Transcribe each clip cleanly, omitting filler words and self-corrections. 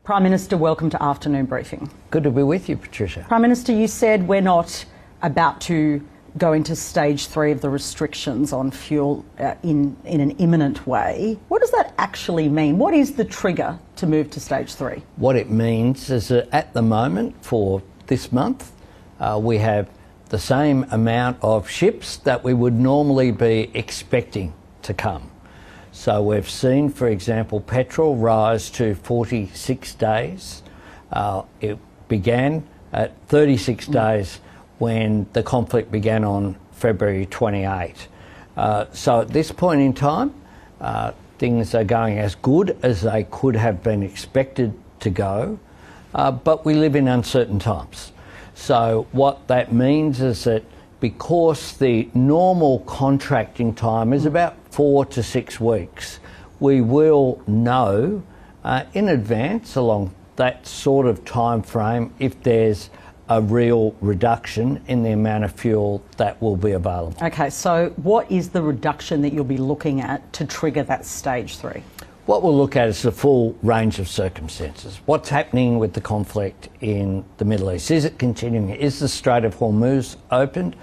Prime Minister, welcome to Afternoon Briefing. Good to be with you, Patricia. Prime Minister, you said we're not about to go into stage 3 of the restrictions on fuel in an imminent way. What does that actually mean? What is the trigger to move to stage 3? What it means is that at the moment, for this month, we have the same amount of ships that we would normally be expecting to come. So we've seen, for example, petrol rise to 46 days. It began at 36 days when the conflict began on February 28. So at this point in time, things are going as good as they could have been expected to go, but we live in uncertain times. So what that means is that because the normal contracting time is about 4 to 6 weeks, we will know in advance along that sort of time frame if there's a real reduction in the amount of fuel that will be available. Okay, so what is the reduction that you'll be looking at to trigger that stage 3? What we'll look at is the full range of circumstances. What's happening with the conflict in the Middle East? Is it continuing? Is the Strait of Hormuz opened?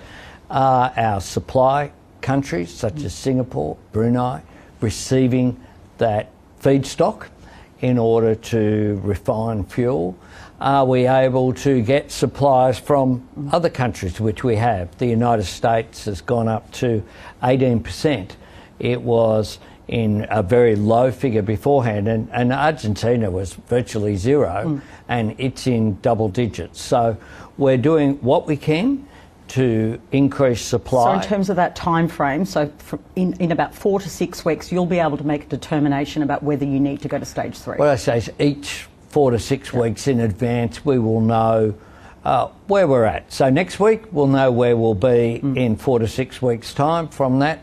Are our supply countries, such as Singapore, Brunei, receiving that feedstock in order to refine fuel? Are we able to get supplies from other countries, which we have? The United States has gone up to 18%. It was in a very low figure beforehand, and Argentina was virtually zero, and it's in double digits. So we're doing what we can to increase supply. So in terms of that time frame, so in about 4 to 6 weeks, you'll be able to make a determination about whether you need to go to stage 3? What I say is each 4 to 6 weeks in advance, we will know where we're at. So next week, we'll know where we'll be in 4 to 6 weeks' time. From that,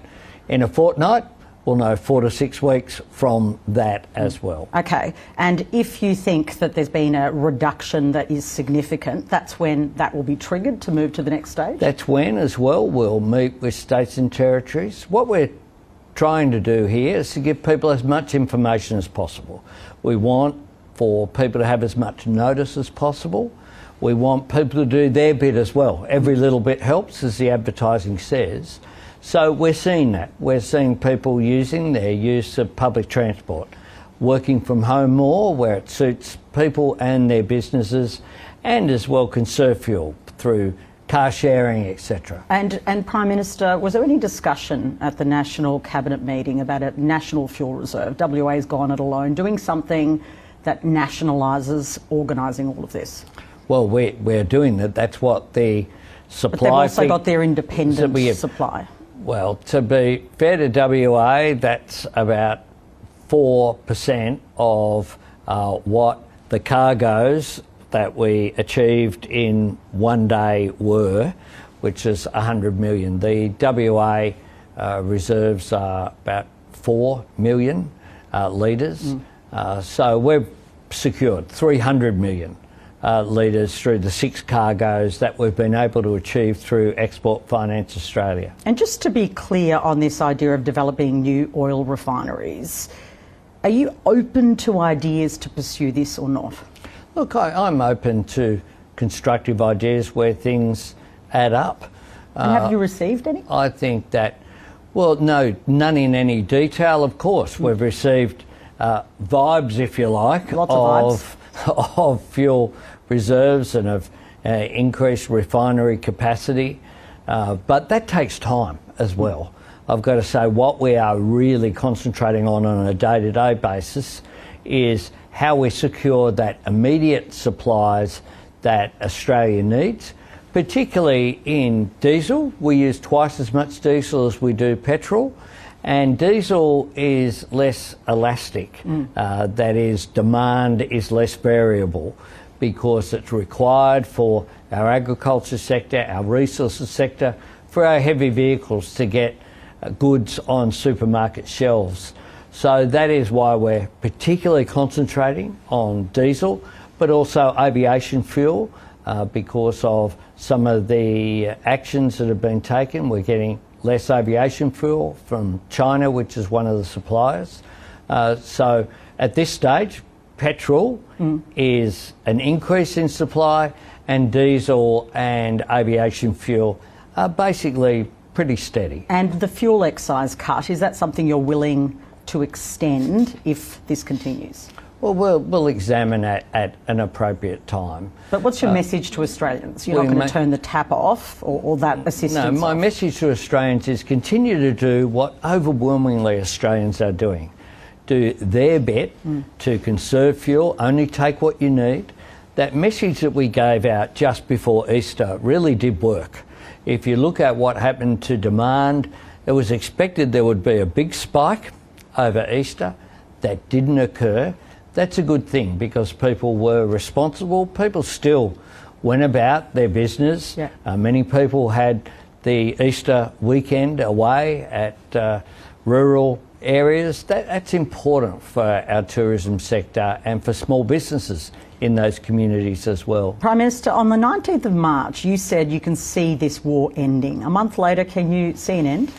in a fortnight, we'll know 4 to 6 weeks from that as well. Okay, and if you think that there's been a reduction that is significant, that's when that will be triggered to move to the next stage? That's when, as well, we'll meet with states and territories. What we're trying to do here is to give people as much information as possible. We want for people to have as much notice as possible. We want people to do their bit as well. Every little bit helps, as the advertising says. So we're seeing that. We're seeing people using their use of public transport, working from home more where it suits people and their businesses, and as well conserve fuel through car sharing, etc. And Prime Minister, was there any discussion at the National Cabinet meeting about a national fuel reserve? WA's gone it alone, doing something that nationalises organising all of this? Well, we're doing that. That's what the supply... But they've also got their independent supply. Well, to be fair to WA, that's about 4% of what the cargoes that we achieved in one day were, which is 100 million. The WA reserves are about 4 million litres. So we've secured 300 million litres through the 6 cargoes that we've been able to achieve through Export Finance Australia. And just to be clear on this idea of developing new oil refineries, are you open to ideas to pursue this or not? Look, I'm open to constructive ideas where things add up. And have you received any? I think that, well, no, none in any detail, of course. We've received vibes, if you like, lots of vibes of fuel reserves and of increased refinery capacity, but that takes time as well. I've got to say what we are really concentrating on a day-to-day basis is how we secure that immediate supplies that Australia needs, particularly in diesel. We use twice as much diesel as we do petrol. And diesel is less elastic, that is, demand is less variable because it's required for our agriculture sector, our resources sector, for our heavy vehicles to get goods on supermarket shelves. So that is why we're particularly concentrating on diesel, but also aviation fuel because of some of the actions that have been taken. We're getting less aviation fuel from China, which is one of the suppliers. So at this stage, petrol is an increase in supply, and diesel and aviation fuel are basically pretty steady. And the fuel excise cut, is that something you're willing to extend if this continues? Well, we'll examine at an appropriate time. But what's your message to Australians? You're not going to turn the tap off or that assistance No, my off? message to Australians is continue to do what overwhelmingly Australians are doing. Do their bit to conserve fuel, only take what you need. That message that we gave out just before Easter really did work. If you look at what happened to demand, it was expected there would be a big spike over Easter. That didn't occur. That's a good thing because people were responsible. People still went about their business. Yeah. Many people had the Easter weekend away at rural areas. That's important for our tourism sector and for small businesses in those communities as well. Prime Minister, on the 19th of March, you said you can see this war ending. A month later, can you see an end?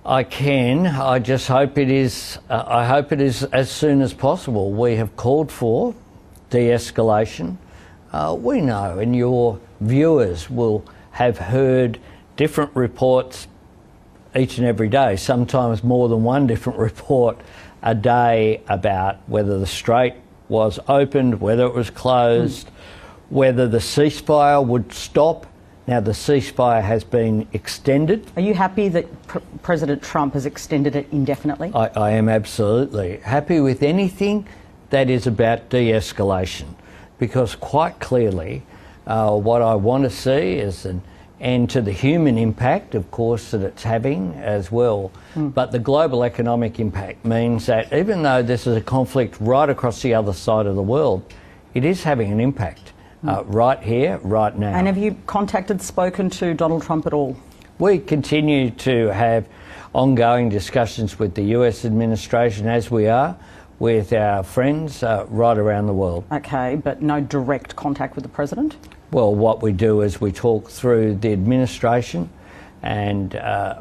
I can. I just hope it is. I hope it is as soon as possible. We have called for de-escalation. We know, and your viewers will have heard different reports each and every day, sometimes more than one different report a day about whether the strait was opened, whether it was closed, whether the ceasefire would stop. Now, the ceasefire has been extended. Are you happy that President Trump has extended it indefinitely? I am absolutely happy with anything that is about de-escalation, because quite clearly what I want to see is an end to the human impact, of course, that it's having as well. But the global economic impact means that even though this is a conflict right across the other side of the world, it is having an impact right here, right now. And have you spoken to Donald Trump at all? We continue to have ongoing discussions with the US administration, as we are with our friends right around the world. Okay, but no direct contact with the President? Well, what we do is we talk through the administration, and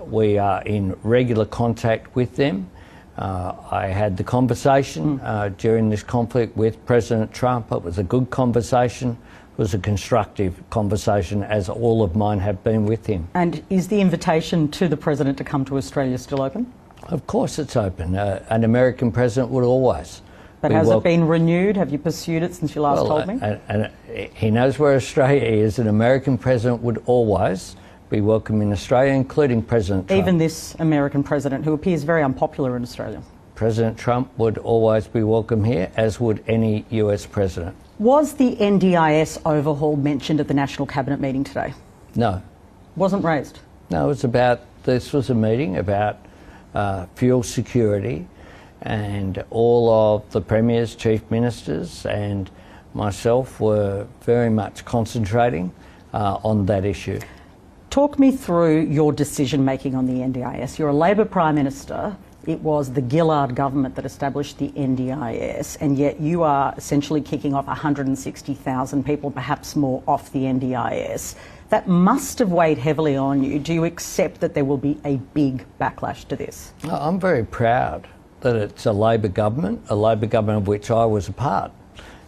we are in regular contact with them. I had the conversation during this conflict with President Trump. It was a good conversation. It was a constructive conversation, as all of mine have been with him. And is the invitation to the President to come to Australia still open? Of course it's open. An American president would always. But has it been renewed? Have you pursued it since you last told me? And he knows where Australia is. An American president would always be welcome in Australia, including President Trump. Even this American president, who appears very unpopular in Australia? President Trump would always be welcome here, as would any US president. Was the NDIS overhaul mentioned at the National Cabinet meeting today? No. Wasn't raised? No, this was a meeting about fuel security, and all of the premiers, chief ministers and myself were very much concentrating on that issue. Talk me through your decision making on the NDIS. You're a Labor Prime Minister. It was the Gillard government that established the NDIS, and yet you are essentially kicking off 160,000 people, perhaps more, off the NDIS. That must have weighed heavily on you. Do you accept that there will be a big backlash to this? I'm very proud that it's a Labor government of which I was a part,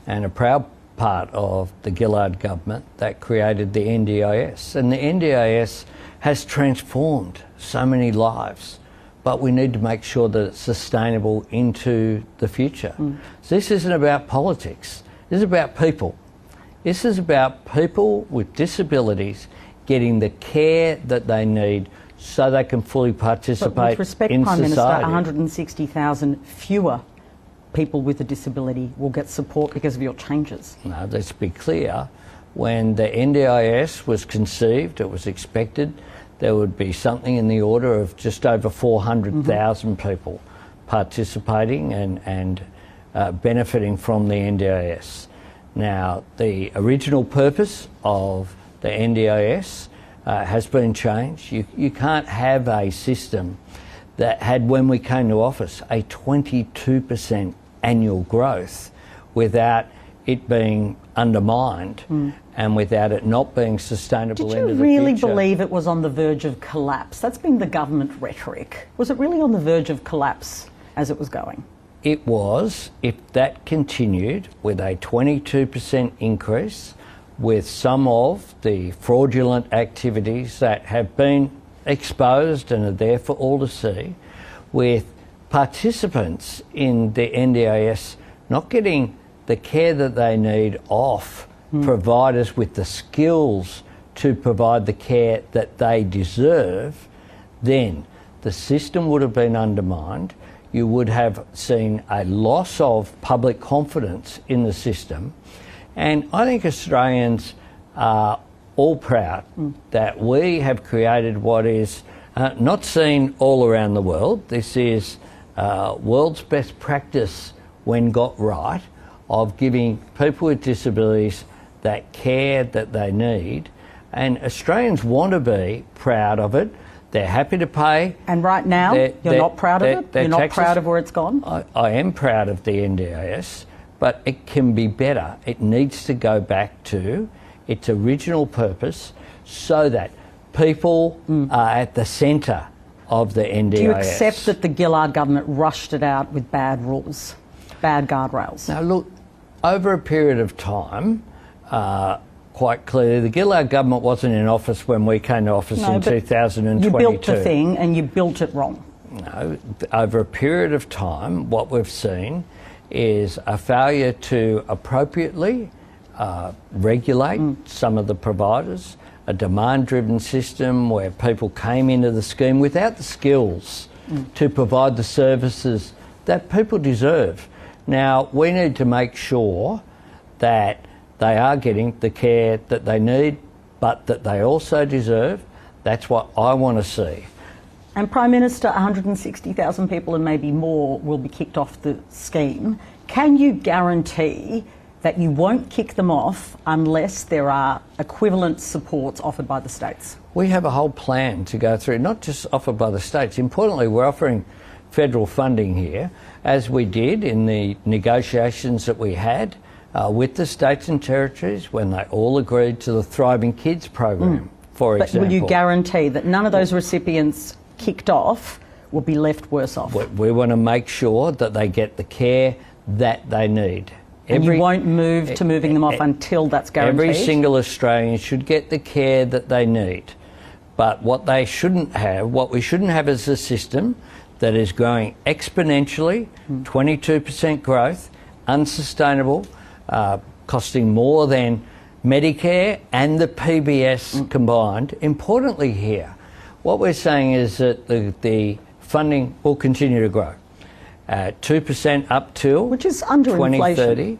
and a proud part of the Gillard government that created the NDIS. And the NDIS has transformed so many lives, but we need to make sure that it's sustainable into the future. So this isn't about politics. This is about people. This is about people with disabilities getting the care that they need so they can fully participate but with respect, in Prime society. Minister, 160,000 fewer people with a disability will get support because of your changes. No, let's be clear. When the NDIS was conceived, it was expected there would be something in the order of just over 400,000 people participating and benefiting from the NDIS. Now, the original purpose of the NDIS has been changed. You can't have a system that had, when we came to office, a 22% annual growth without it being undermined and without it not being sustainable into the future. Did you really believe it was on the verge of collapse? That's been the government rhetoric. Was it really on the verge of collapse as it was going? it was, if that continued with a 22% increase, with some of the fraudulent activities that have been exposed and are there for all to see, with participants in the NDIS not getting the care that they need off providers with the skills to provide the care that they deserve, then the system would have been undermined. You would have seen a loss of public confidence in the system. And I think Australians are all proud that we have created what is not seen all around the world. This is world's best practice when got right, of giving people with disabilities that care that they need. And Australians want to be proud of it. They're happy to pay. And right now, you're not proud of it? You're not proud of where it's gone? I am proud of the NDIS, but it can be better. It needs to go back to its original purpose so that people are at the centre of the NDIS. Do you accept that the Gillard government rushed it out with bad rules, bad guardrails? Now look, over a period of time, quite clearly, the Gillard government wasn't in office when we came to office in 2022. You built the thing and you built it wrong. No, over a period of time, what we've seen is a failure to appropriately regulate some of the providers, a demand-driven system where people came into the scheme without the skills to provide the services that people deserve. Now, we need to make sure that they are getting the care that they need, but that they also deserve. That's what I want to see. And Prime Minister, 160,000 people and maybe more will be kicked off the scheme. Can you guarantee that you won't kick them off unless there are equivalent supports offered by the states? We have a whole plan to go through, not just offered by the states. Importantly, we're offering federal funding here, as we did in the negotiations that we had with the states and territories when they all agreed to the Thriving Kids program, for example. But will you guarantee that none of those recipients kicked off will be left worse off? We want to make sure that they get the care that they need. And you won't move to moving them off until that's guaranteed? Every single Australian should get the care that they need. But what they shouldn't have, what we shouldn't have is a system that is growing exponentially, 22% growth, unsustainable, costing more than Medicare and the PBS combined. Importantly here, what we're saying is that the funding will continue to grow. 2% up till which is under 2030,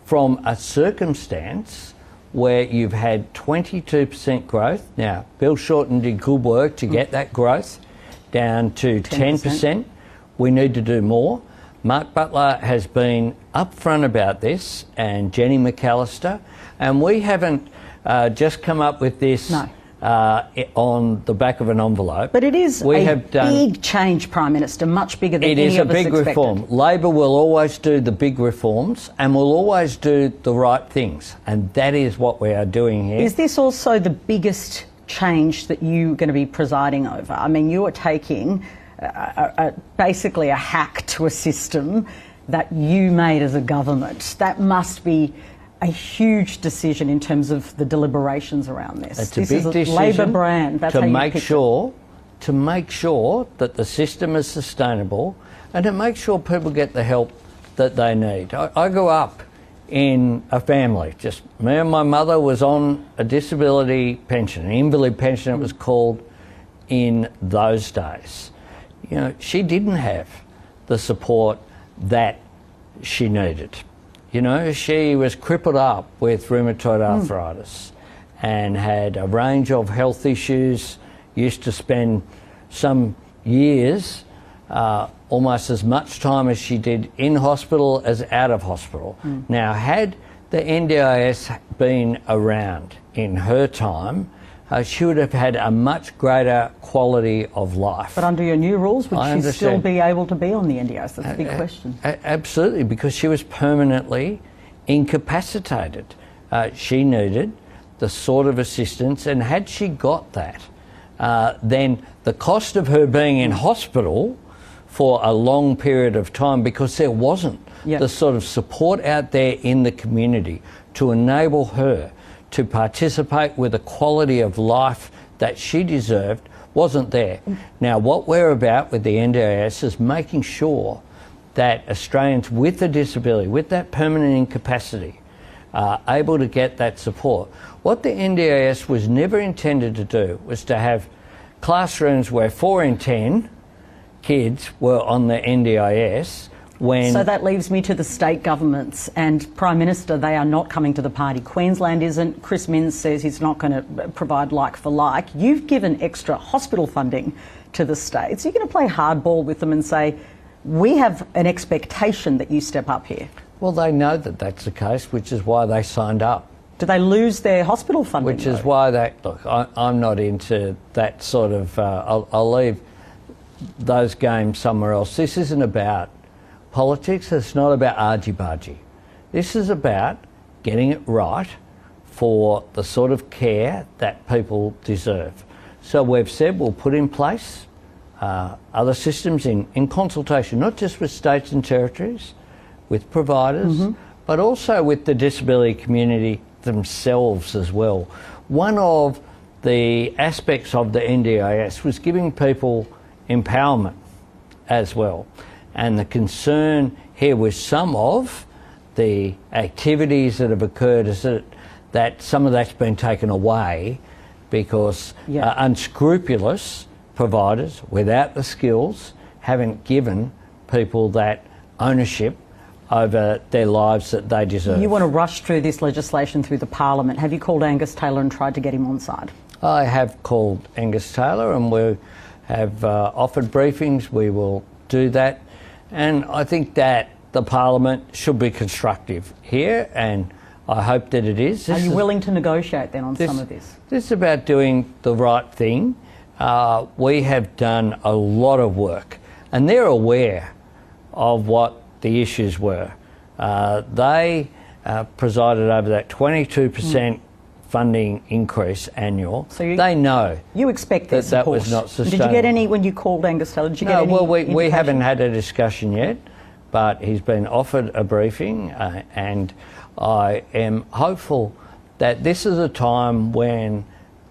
from a circumstance where you've had 22% growth. Now, Bill Shorten did good work to get that growth down to 10%. We need to do more. Mark Butler has been upfront about this, and Jenny McAllister, and we haven't just come up with this on the back of an envelope. But it is big change, Prime Minister, much bigger than any of us expected. It is a big reform. Labor will always do the big reforms and will always do the right things, and that is what we are doing here. Is this also the biggest change that you're going to be presiding over? I mean, you are taking basically a hack to a system that you made as a government. That must be a huge decision in terms of the deliberations around this. It's a big decision. Labor brand. That's to make sure that the system is sustainable and to make sure people get the help that they need. I grew up in a family. Just me and my mother was on a disability pension, an invalid pension it was called in those days. You know, she didn't have the support that she needed. You know, she was crippled up with rheumatoid arthritis and had a range of health issues, used to spend some years, almost as much time as she did in hospital as out of hospital. Now, had the NDIS been around in her time, she would have had a much greater quality of life. But under your new rules, would she still be able to be on the NDIS? That's a big question. Absolutely, because she was permanently incapacitated. She needed the sort of assistance, and had she got that, then the cost of her being in hospital for a long period of time because there wasn't Yep. the sort of support out there in the community to enable her to participate with a quality of life that she deserved wasn't there. Now, what we're about with the NDIS is making sure that Australians with a disability, with that permanent incapacity, are able to get that support. What the NDIS was never intended to do was to have classrooms where 4 in 10 kids were on the NDIS when... So that leaves me to the state governments and Prime Minister. They are not coming to the party. Queensland isn't. Chris Minns says he's not going to provide like for like. You've given extra hospital funding to the states. You're going to play hardball with them and say, we have an expectation that you step up here. Well, they know that that's the case, which is why they signed up. Do they lose their hospital funding? Which is why they... Look, I'm not into that sort of... I'll leave those games somewhere else. This isn't about politics. It's not about argy-bargy. This is about getting it right for the sort of care that people deserve. So we've said we'll put in place other systems in consultation, not just with states and territories, with providers, but also with the disability community themselves as well. One of the aspects of the NDIS was giving people empowerment as well. And the concern here with some of the activities that have occurred is that some of that's been taken away because unscrupulous providers without the skills haven't given people that ownership over their lives that they deserve. You want to rush through this legislation through the Parliament. Have you called Angus Taylor and tried to get him on side? I have called Angus Taylor and we have offered briefings. We will do that. And I think that the Parliament should be constructive here, and I hope that it is. Are you willing to negotiate then on some of this? This is about doing the right thing. We have done a lot of work, and they're aware of what the issues were. They presided over that 22% funding increase annual. So they know you expect that that was not sustainable. Did you get any, when you called Angus Taylor, did you get any? Well, we haven't had a discussion yet, but he's been offered a briefing and I am hopeful that this is a time when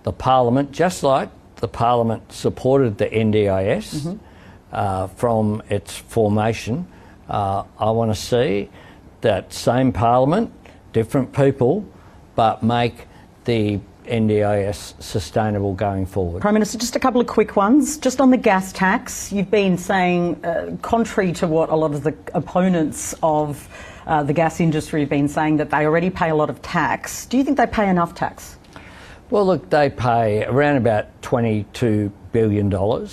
the Parliament, just like the Parliament supported the NDIS from its formation, I want to see that same Parliament, different people, but make the NDIS sustainable going forward. Prime Minister, just a couple of quick ones. Just on the gas tax, you've been saying, contrary to what a lot of the opponents of the gas industry have been saying, that they already pay a lot of tax. Do you think they pay enough tax? Well, look, they pay around about $22 billion.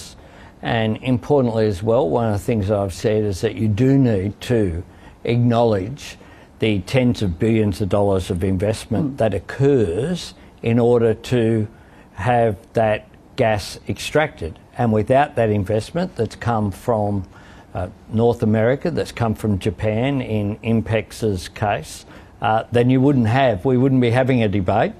And importantly as well, one of the things I've said is that you do need to acknowledge the tens of billions of dollars of investment that occurs in order to have that gas extracted. And without that investment that's come from North America, that's come from Japan in INPEX's case, then we wouldn't be having a debate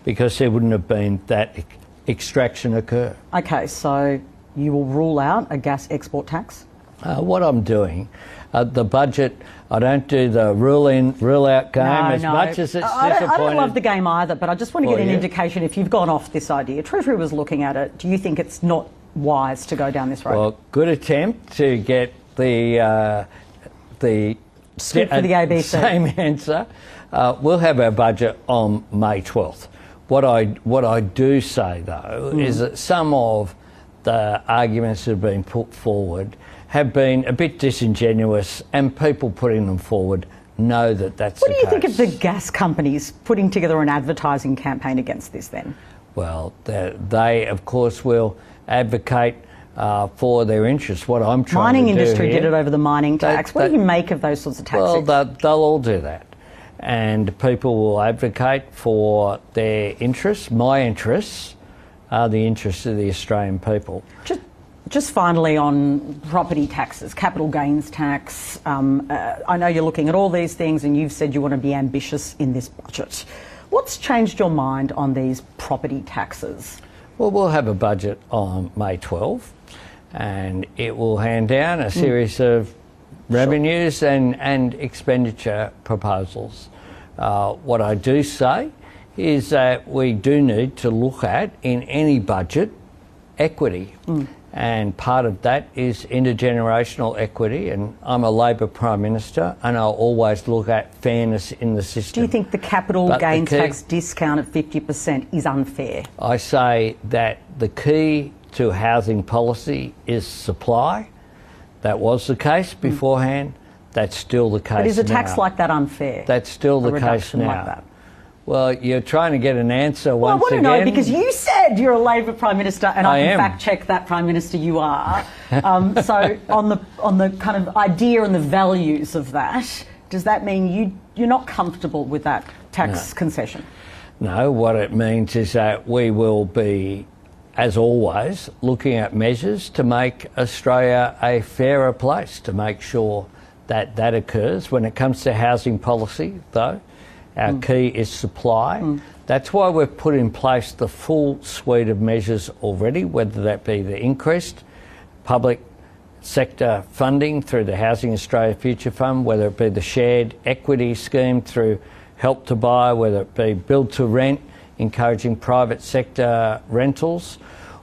because there wouldn't have been that extraction occur. Okay, so you will rule out a gas export tax? What I'm doing, the budget, I don't do the rule in, rule out game much as it's disappointing. I don't love the game either, but I just want to get an indication if you've gone off this idea. Treasury was looking at it. Do you think it's not wise to go down this road? Well, good attempt to get the script for the ABC. Same answer. We'll have our budget on May 12th. What I do say though is that some of the arguments that have been put forward have been a bit disingenuous, and people putting them forward know that that's the case. What do you think of the gas companies putting together an advertising campaign against this then? Well, they of course will advocate for their interests. What I'm trying to do Mining industry did it over the mining tax. What do you make of those sorts of taxes? Well, they'll all do that. And people will advocate for their interests. My interests are the interests of the Australian people. Just finally on property taxes, capital gains tax. I know you're looking at all these things and you've said you want to be ambitious in this budget. What's changed your mind on these property taxes? Well, we'll have a budget on May 12th and it will hand down a series of revenues and expenditure proposals. What I do say is that we do need to look at, in any budget, equity. And part of that is intergenerational equity, and I'm a Labor Prime Minister and I'll always look at fairness in the system. Do you think the capital gains tax discount at 50% is unfair? I say that the key to housing policy is supply. That was the case beforehand. That's still the case now. But is a tax like that unfair? That's still the case now. Like that? Well, you're trying to get an answer once again. Well, I want to know, because you said you're a Labor Prime Minister, and I can fact check that, Prime Minister, you are. So on the kind of idea and the values of that, does that mean you're not comfortable with that tax concession? No, what it means is that we will be, as always, looking at measures to make Australia a fairer place, to make sure that that occurs. When it comes to housing policy, though, our key is supply. That's why we've put in place the full suite of measures already, whether that be the increased public sector funding through the Housing Australia Future Fund, whether it be the shared equity scheme through Help to Buy, whether it be build to rent, encouraging private sector rentals,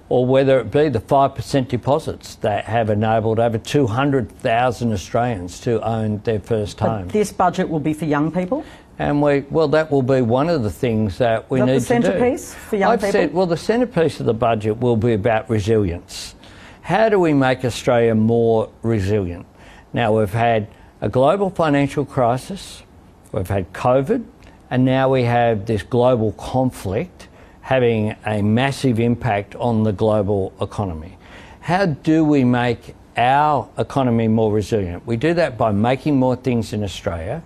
or whether it be the 5% deposits that have enabled over 200,000 Australians to own their first home. But this budget will be for young people? And that will be one of the things that we need to do. The centrepiece for young people? The centrepiece of the budget will be about resilience. How do we make Australia more resilient? Now, we've had a global financial crisis, we've had COVID, and now we have this global conflict having a massive impact on the global economy. How do we make our economy more resilient? We do that by making more things in Australia,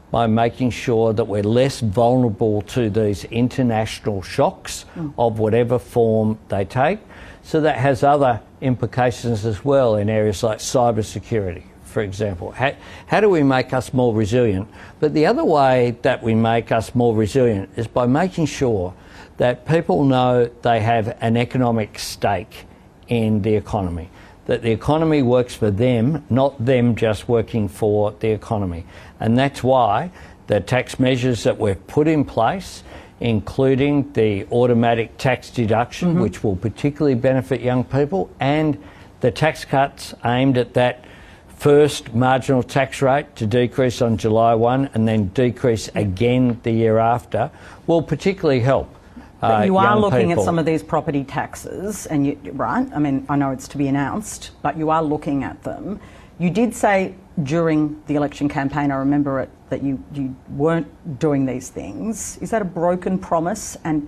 by making sure that we're less vulnerable to these international shocks of whatever form they take. So that has other implications as well in areas like cybersecurity, for example. How do we make us more resilient? But the other way that we make us more resilient is by making sure that people know they have an economic stake in the economy, that the economy works for them, not them just working for the economy. And that's why the tax measures that we've put in place, including the automatic tax deduction, which will particularly benefit young people, and the tax cuts aimed at that first marginal tax rate to decrease on July 1 and then decrease again the year after, will particularly help. But you are looking at some of these property taxes, and right? I mean, I know it's to be announced, but you are looking at them. You did say during the election campaign, I remember it, that you weren't doing these things. Is that a broken promise, and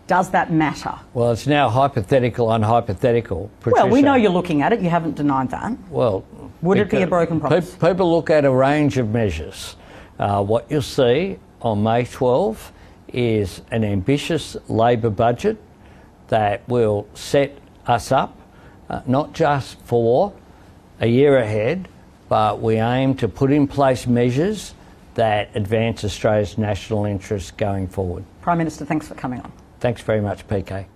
does that matter? Well, it's now hypothetical on hypothetical, Patricia. Well, we know you're looking at it. You haven't denied that. Well, would it be a broken promise? People look at a range of measures. What you'll see on May 12 is an ambitious Labor budget that will set us up, not just for a year ahead, but we aim to put in place measures that advance Australia's national interests going forward. Prime Minister, thanks for coming on. Thanks very much, PK.